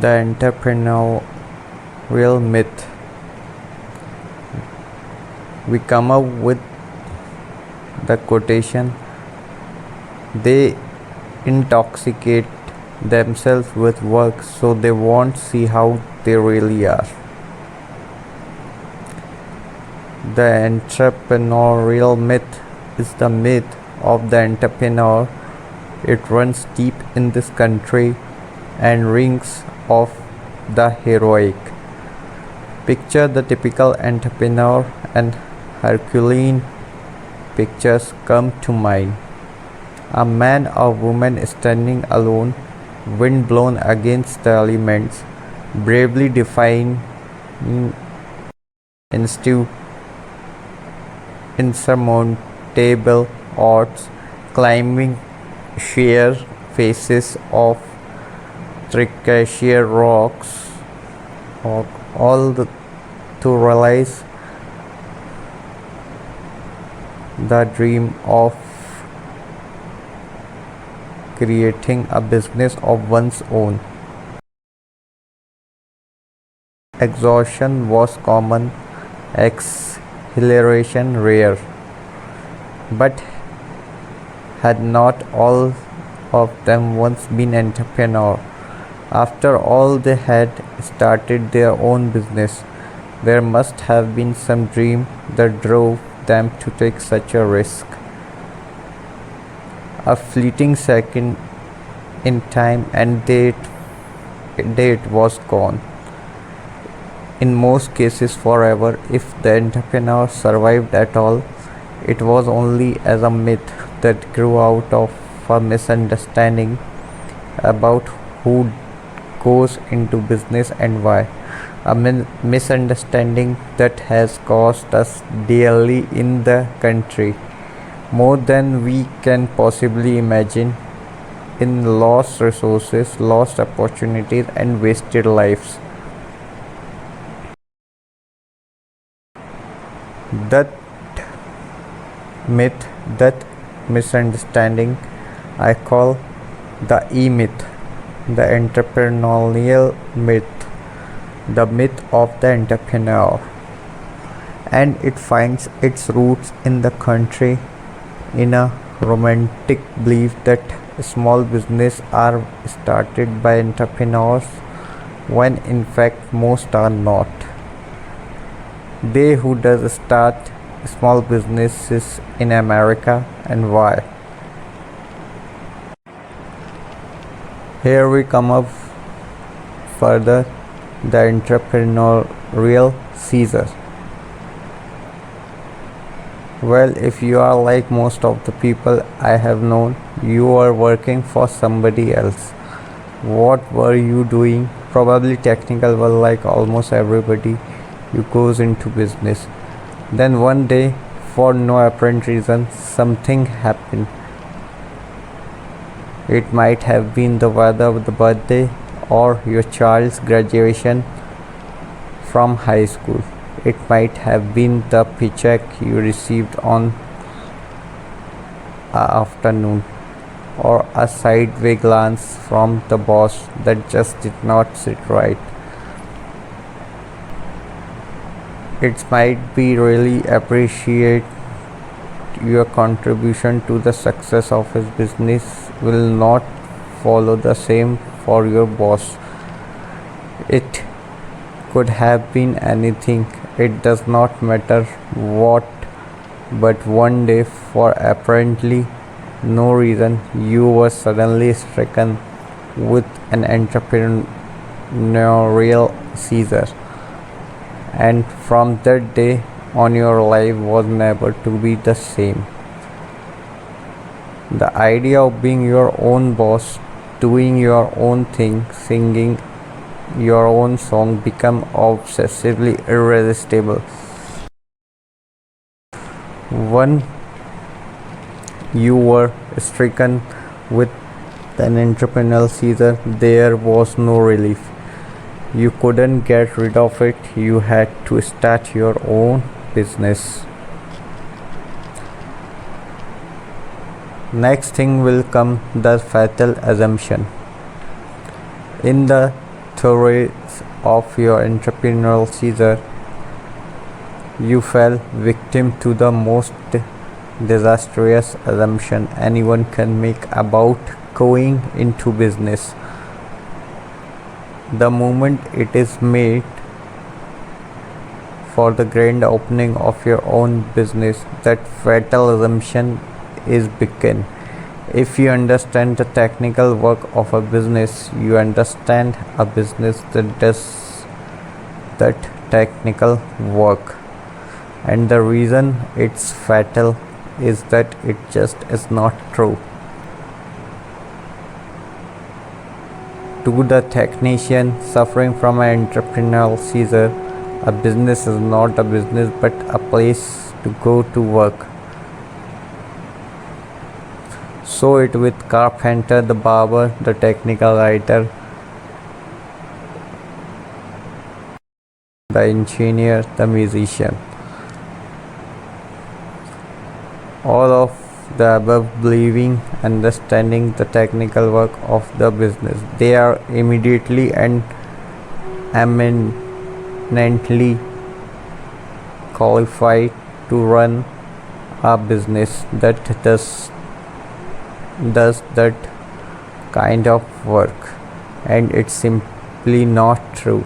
The entrepreneurial myth. We come up with the quotation, they intoxicate themselves with work so they won't see how they really are. The entrepreneurial myth is the myth of the entrepreneur. It runs deep in this country and rings of the heroic. Picture the typical entrepreneur and Herculean pictures come to mind. A man or woman standing alone, wind blown against the elements, bravely defying insurmountable odds, climbing sheer faces of Trichia rocks, to realize the dream of creating a business of one's own. Exhaustion was common, exhilaration rare. But had not all of them once been entrepreneurs? After all, they had started their own business. There must have been some dream that drove them to take such a risk. A fleeting second in time and date was gone. In most cases forever. If the entrepreneur survived at all, it was only as a myth that grew out of a misunderstanding about who goes into business and why. A misunderstanding that has cost us dearly in the country, more than we can possibly imagine, in lost resources, lost opportunities, and wasted lives. That myth, that misunderstanding, I call the E myth, the entrepreneurial myth, the myth of the entrepreneur. And it finds its roots in the country in a romantic belief that small business are started by entrepreneurs when in fact most are not. They who does start small businesses in America and why. Here we come up further, the entrepreneurial Caesar. Well, if you are like most of the people I have known, you are working for somebody else. What were you doing? Probably technical, well, like almost everybody who goes into business. Then one day, for no apparent reason, something happened. It might have been the weather of the birthday or your child's graduation from high school. It might have been the paycheck you received on a afternoon, or a sideway glance from the boss that just did not sit right. It might be really appreciate your contribution to the success of his business will not follow the same for your boss. It could have been anything, it does not matter what, but one day, for apparently no reason, you were suddenly stricken with an entrepreneurial seizure. And from that day on, your life was never to be the same. The idea of being your own boss, doing your own thing, singing your own song become obsessively irresistible. When you were stricken with an entrepreneurial seizure, there was no relief. You couldn't get rid of it, you had to start your own business. Next thing will come, the fatal assumption. In the stories of your entrepreneurial seizure, you fell victim to the most disastrous assumption anyone can make about going into business. The moment it is made for the grand opening of your own business, that fatal assumption is begun. If you understand the technical work of a business, you understand a business that does that technical work. And the reason it's fatal is that it just is not true. To the technician suffering from an entrepreneurial seizure, a business is not a business but a place to go to work. So it with carpenter, the barber, the technical writer, the engineer, the musician. All of the above believing, understanding the technical work of the business, they are immediately and eminently qualified to run a business that does that kind of work, and it's simply not true.